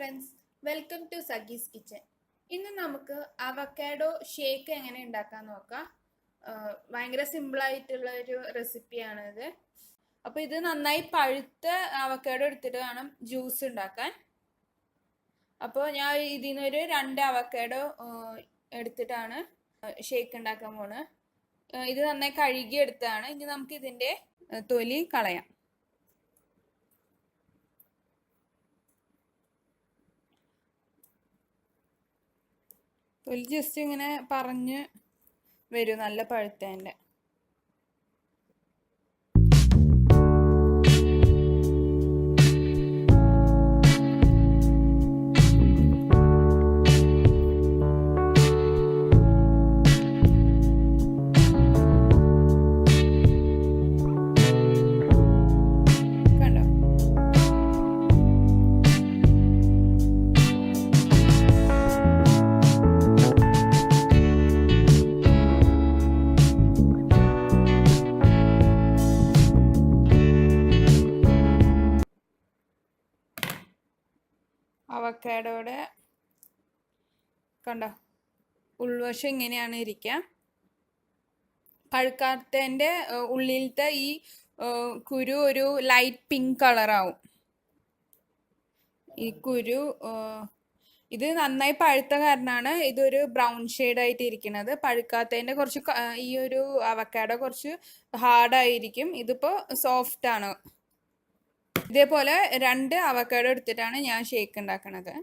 friends, welcome to Sagis kitchen. ഇന്ന് നമുക്ക് avocado shake എങ്ങനെ ഉണ്ടാക്കാൻ നോക്കാം. ഭയങ്കര സിമ്പിൾ ആയിട്ടുള്ള ഒരു റെസിപ്പിയാണ് ഇത്. അപ്പോൾ ഇത് നന്നായി പഴുത്ത അവക്കാഡോ എടുത്തിട്ട് വേണം ജ്യൂസ് ഉണ്ടാക്കാൻ. അപ്പോൾ ഞാൻ ഇതിൽ നിന്നൊരു 2 അവക്കാഡോ എടുത്തിട്ടാണ് ഷേക്ക് ഉണ്ടാക്കാൻ പോണത്. ഇത് നന്നായി കഴുകി എടുത്തതാണ്. ഇനി നമുക്ക് ഇതിൻ്റെ തൊലി കളയാം. തൊലി ജസ്റ്റ് ഇങ്ങനെ പറഞ്ഞ് വരും നല്ല പഴുത്തതിൻ്റെ. അവക്കാഡോയുടെ കണ്ടോ ഉൾവശം ഇങ്ങനെയാണ് ഇരിക്കുക. പഴുക്കാത്തതിൻ്റെ ഉള്ളിലത്തെ ഈ കുരു ഒരു ലൈറ്റ് പിങ്ക് കളറാവും. ഈ കുരു ഇത് നന്നായി പഴുത്ത കാരണമാണ് ഇതൊരു ബ്രൗൺ ഷെയ്ഡായിട്ട് ഇരിക്കുന്നത്. പഴുക്കാത്തതിൻ്റെ കുറച്ച് ഈ ഒരു അവക്കാഡോ കുറച്ച് ഹാർഡായിരിക്കും. ഇതിപ്പോൾ സോഫ്റ്റാണ്. ഇതേപോലെ 2 അവക്കാഡോ എടുത്തിട്ടാണ് ഞാൻ ഷേക്ക് ഉണ്ടാക്കുന്നത്.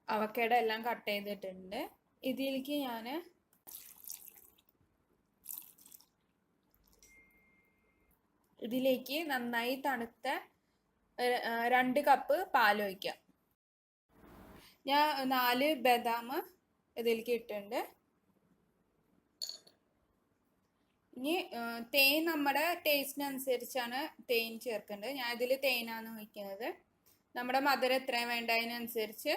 അവക്കാഡോ എല്ലാം കട്ട് ചെയ്തിട്ടുണ്ട്. ഇതിലേക്ക് ഞാൻ നന്നായി തണുത്ത 2 കപ്പ് പാൽ ഒഴിക്കാം. ഞാൻ 4 ബദാം ഇതിലേക്ക് ഇട്ടിട്ടുണ്ട്. ഇനി തേൻ നമ്മുടെ ടേസ്റ്റിനനുസരിച്ചാണ് തേൻ ചേർക്കേണ്ടത്. ഞാൻ ഇതിൽ തേനാണ് ഒഴിക്കുന്നത്. നമ്മുടെ മധുരം എത്രയും വേണ്ട അതിനനുസരിച്ച്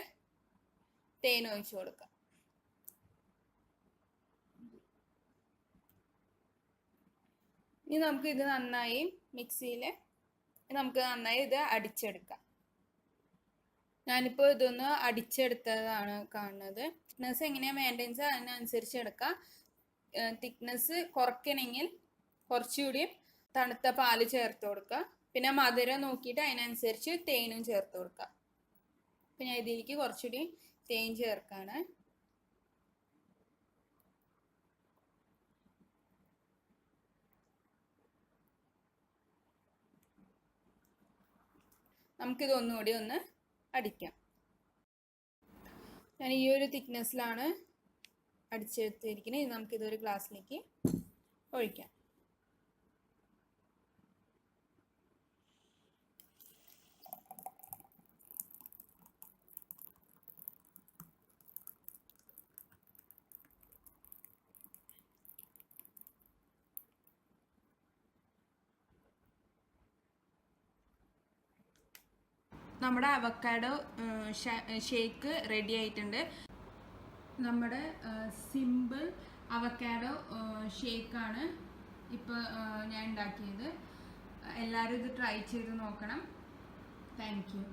തേൻ ഒഴിച്ചു കൊടുക്കാം. ഇനി നമുക്ക് ഇത് നന്നായി മിക്സിയിൽ ഇത് അടിച്ചെടുക്കാം. ഞാനിപ്പോൾ ഇതൊന്ന് അടിച്ചെടുത്തതാണ് കാണുന്നത്. തിക്നെസ് എങ്ങനെയാണ് വേണ്ടതെന്ന് അതിനനുസരിച്ച് എടുക്കാം. തിക്നെസ് കുറയ്ക്കണമെങ്കിൽ കുറച്ചുകൂടി തണുത്ത പാല് ചേർത്ത് കൊടുക്കുക. പിന്നെ മധുരം നോക്കിയിട്ട് അതിനനുസരിച്ച് തേനും ചേർത്ത് കൊടുക്കുക. അപ്പം ഞാൻ ഇതിലേക്ക് കുറച്ചുകൂടി തേൻ ചേർക്കാണ്. നമുക്കിത് ഒന്നുകൂടി ഒന്ന് അടിക്കാം. ഞാൻ ഈ ഒരു തിക്നെസ്സിലാണ് അടിച്ചെടുത്തിരിക്കുന്നത്. ഇത് നമുക്കിതൊരു ഗ്ലാസ്സിലേക്ക് ഒഴിക്കാം. നമ്മുടെ അവക്കാഡോ ഷേക്ക് റെഡി ആയിട്ടുണ്ട്. നമ്മുടെ സിമ്പിൾ അവക്കാഡോ ഷേക്കാണ് ഇപ്പോൾ ഞാൻ ഉണ്ടാക്കിയത്. എല്ലാവരും ഇത് ട്രൈ ചെയ്ത് നോക്കണം. Thank you.